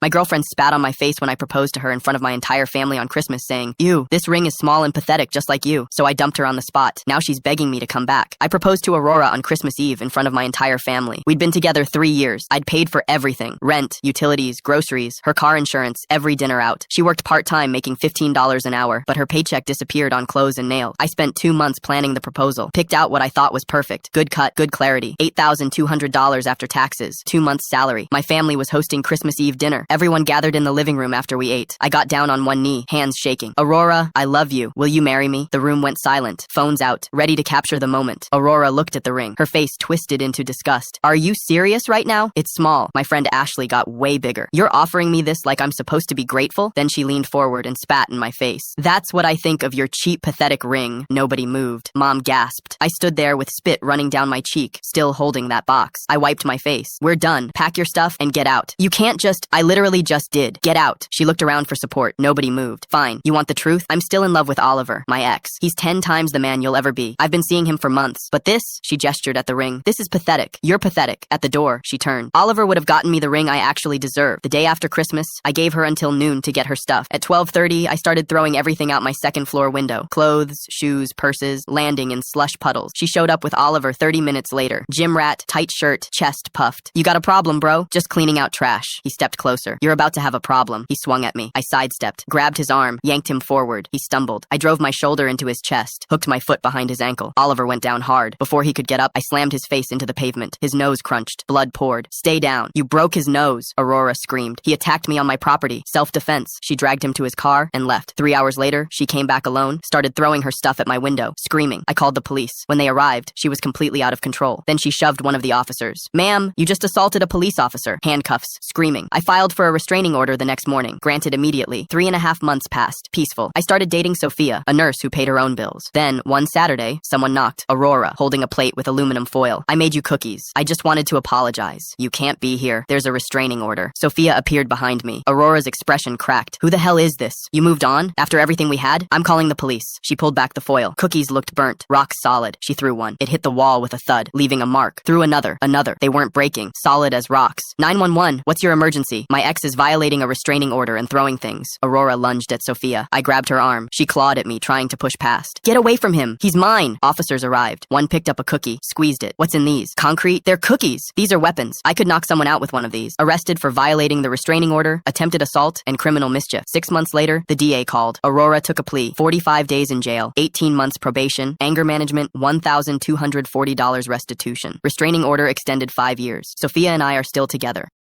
My girlfriend spat on my face when I proposed to her in front of my entire family on Christmas, saying, "Ew, this ring is small and pathetic just like you." So I dumped her on the spot. Now she's begging me to come back. I proposed to Aurora on Christmas Eve in front of my entire family. We'd been together 3 years. I'd paid for everything: rent, utilities, groceries, her car insurance, every dinner out. She worked part-time making $15 an hour, but her paycheck disappeared on clothes and nails. I spent 2 months planning the proposal, picked out what I thought was perfect. Good cut, good clarity. $8,200 after taxes, 2 months salary. My family was hosting Christmas Eve dinner. Everyone gathered in the living room after we ate. I got down on one knee, hands shaking. "Aurora, I love you. Will you marry me?" The room went silent, phones out, ready to capture the moment. Aurora looked at the ring, her face twisted into disgust. "Are you serious right now? It's small." My friend Ashley got way bigger. "You're offering me this like I'm supposed to be grateful?" Then she leaned forward and spat in my face. "That's what I think of your cheap, pathetic ring." Nobody moved. Mom gasped. I stood there with spit running down my cheek, still holding that box. I wiped my face. "We're done. Pack your stuff and get out. You can't just—" I literally just did. "Get out." She looked around for support. Nobody moved. "Fine. You want the truth? I'm still in love with Oliver, my ex. He's 10 times the man you'll ever be. I've been seeing him for months. But this," she gestured at the ring, "this is pathetic. You're pathetic." At the door, she turned. "Oliver would have gotten me the ring I actually deserved. The day after Christmas, I gave her until noon to get her stuff. At 12:30, I started throwing everything out my second floor window. Clothes, shoes, purses, landing in slush puddles. She showed up with Oliver 30 minutes later. Gym rat, tight shirt, chest puffed. "You got a problem, bro?" "Just cleaning out trash." He stepped closer. "You're about to have a problem." He swung at me. I sidestepped, grabbed his arm, yanked him forward. He stumbled. I drove my shoulder into his chest, hooked my foot behind his ankle. Oliver went down hard. Before he could get up, I slammed his face into the pavement. His nose crunched. Blood poured. "Stay down. You broke his nose," Aurora screamed. "He attacked me on my property. Self-defense." She dragged him to his car and left. 3 hours later, she came back alone, started throwing her stuff at my window, screaming. I called the police. When they arrived, she was completely out of control. Then she shoved one of the officers. "Ma'am, you just assaulted a police officer." Handcuffs, screaming. I filed for a restraining order the next morning, granted immediately. 3.5 months passed, peaceful. I started dating Sophia, a nurse who paid her own bills. Then, one Saturday, someone knocked. Aurora, holding a plate with aluminum foil. "I made you cookies. I just wanted to apologize." "You can't be here. There's a restraining order." Sophia appeared behind me. Aurora's expression cracked. "Who the hell is this? You moved on? After everything we had? I'm calling the police." She pulled back the foil. Cookies looked burnt, rock solid. She threw one. It hit the wall with a thud, leaving a mark. Threw another. They weren't breaking. Solid as rocks. 911, what's your emergency? My ex is violating a restraining order and throwing things. Aurora lunged at Sophia. I grabbed her arm. She clawed at me, trying to push past. "Get away from him. He's mine." Officers arrived. One picked up a cookie, squeezed it. "What's in these?" "Concrete." "They're cookies. These are weapons. I could knock someone out with one of these." Arrested for violating the restraining order, attempted assault, and criminal mischief. 6 months later, the DA called. Aurora took a plea. 45 days in jail, 18 months probation, anger management, $1,240 restitution. Restraining order extended 5 years. Sophia and I are still together.